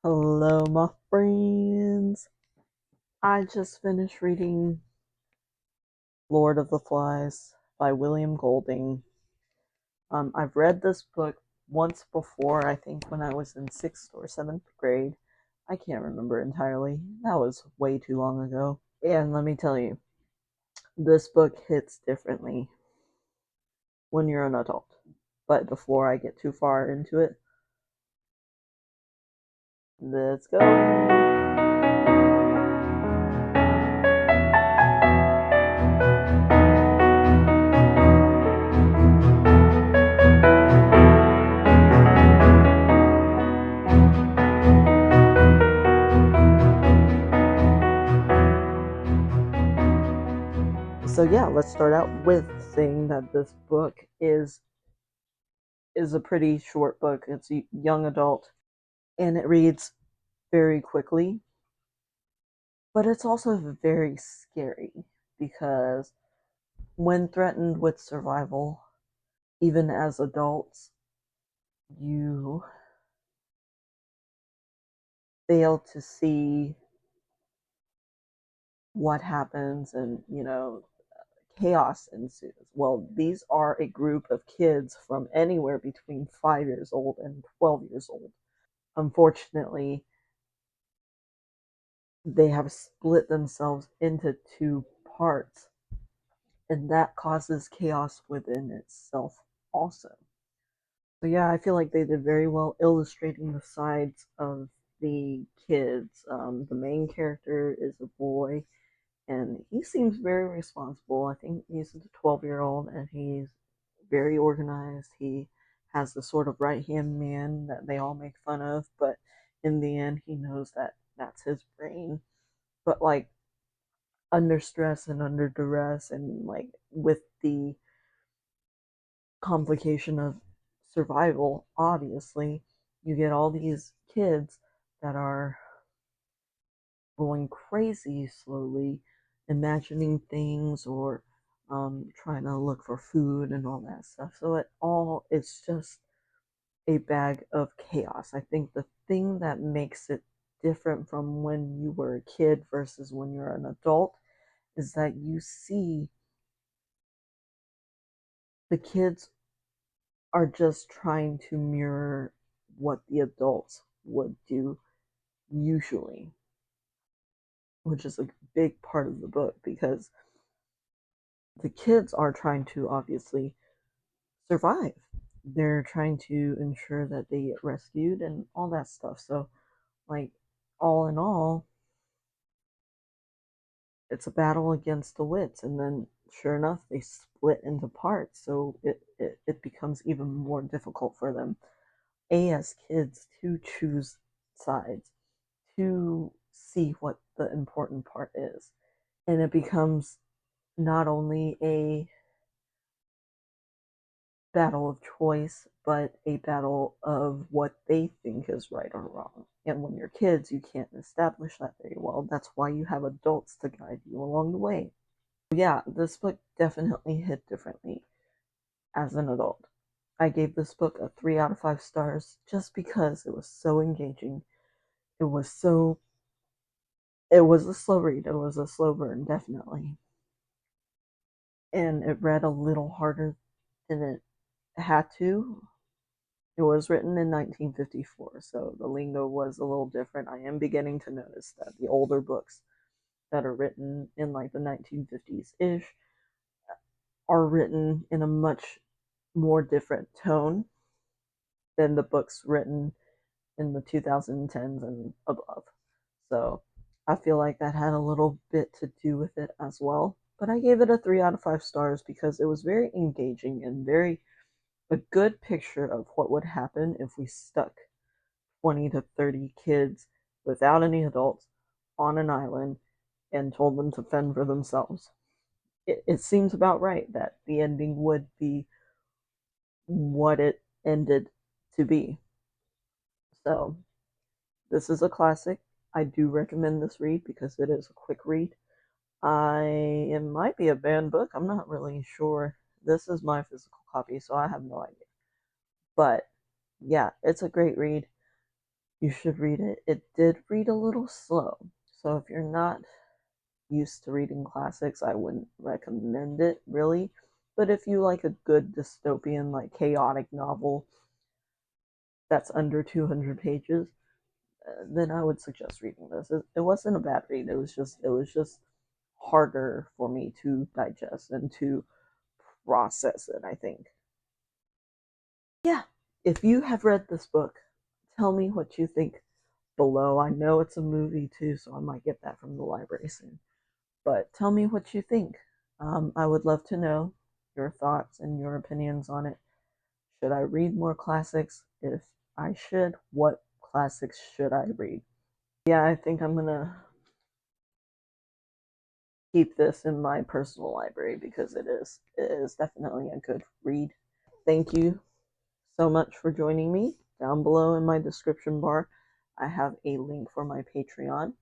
Hello, my friends. I just finished reading Lord of the Flies by William Golding. I've read this book once before, I think when I was in 6th or 7th grade. I can't remember entirely. That was way too long ago. And let me tell you, this book hits differently when you're an adult. But before I get too far into it, let's go. So yeah, let's start out with saying that this book is a pretty short book. It's a young adult and it reads very quickly, but it's also very scary because when threatened with survival, even as adults, you fail to see what happens and, chaos ensues. Well, these are a group of kids from anywhere between 5 years old and 12 years old. Unfortunately, they have split themselves into two parts, and that causes chaos within itself also. So yeah, I feel like they did very well illustrating the sides of the kids. The main character is a boy, and he seems very responsible. I think he's a 12-year-old, and he's very organized. He has the sort of right hand man that they all make fun of, but in the end, he knows that that's his brain. But like under stress and under duress, and like with the complication of survival, obviously, you get all these kids that are going crazy slowly, imagining things or trying to look for food and all that stuff. So it all it's just a bag of chaos. I think the thing that makes it different from when you were a kid versus when you're an adult is that you see the kids are just trying to mirror what the adults would do usually, which is a big part of the book because the kids are trying to obviously survive. They're trying to ensure that they get rescued and all that stuff. So, like, all in all, it's a battle against the wits. And then, sure enough, they split into parts. So it becomes even more difficult for them, as kids, to choose sides, to see what the important part is. And it becomes not only a battle of choice, but a battle of what they think is right or wrong. And when you're kids, you can't establish that very well. That's why you have adults to guide you along the way. Yeah, this book definitely hit differently as an adult. I gave this book a 3 out of 5 stars just because it was so engaging. It was so it was a slow read. It was a slow burn, definitely. And it read a little harder than it had to. It was written in 1954, so the lingo was a little different. I am beginning to notice that the older books that are written in like the 1950s ish are written in a much more different tone than the books written in the 2010s and above. So I feel like that had a little bit to do with it as well. But I gave it a 3 out of 5 stars because it was very engaging and very a good picture of what would happen if we stuck 20 to 30 kids without any adults on an island and told them to fend for themselves. It seems about right that the ending would be what it ended to be. So, this is a classic. I do recommend this read because it is a quick read. It might be a banned book. I'm not really sure. This is my physical copy, so I have no idea. But yeah, it's a great read. You should read it. It did read a little slow, so if you're not used to reading classics, I wouldn't recommend it really. But if you like a good dystopian, like chaotic novel that's under 200 pages, then I would suggest reading this. It wasn't a bad read. It was just harder for me to digest and to process it, I think. Yeah. If you have read this book, tell me what you think below. I know it's a movie too, so I might get that from the library soon. But tell me what you think. I would love to know your thoughts and your opinions on it. Should I read more classics? If I should, what classics should I read? Yeah, I think I'm gonna keep this in my personal library because it is definitely a good read. Thank you so much for joining me. Down below in my description bar, I have a link for my Patreon.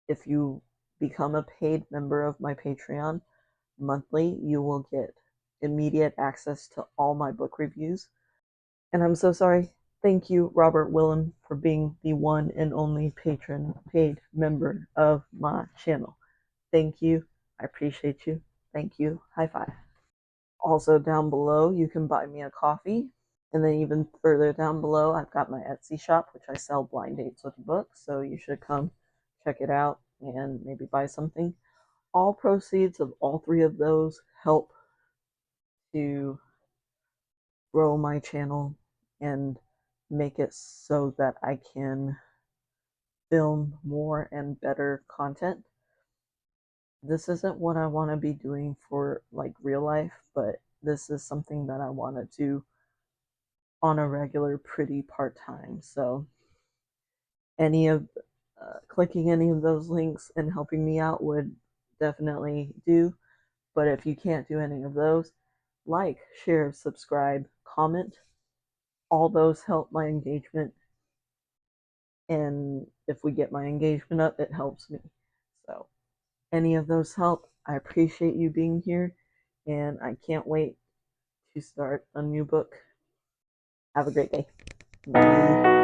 If you become a paid member of my Patreon monthly, you will get immediate access to all my book reviews. And I'm so sorry. Thank you, Robert Willem, for being the one and only patron paid member of my channel. Thank you. I appreciate you. Thank you. High five. Also, down below, you can buy me a coffee. And then, even further down below, I've got my Etsy shop, which I sell blind dates with books. So, you should come check it out and maybe buy something. All proceeds of all three of those help to grow my channel and make it so that I can film more and better content. This isn't what I want to be doing for like real life, but this is something that I want to do on a regular pretty part-time. So any of clicking any of those links and helping me out would definitely do. But if you can't do any of those, like, share, subscribe, comment, all those help my engagement. And if we get my engagement up, it helps me. So any of those help. I appreciate you being here, and I can't wait to start a new book. Have a great day. Bye.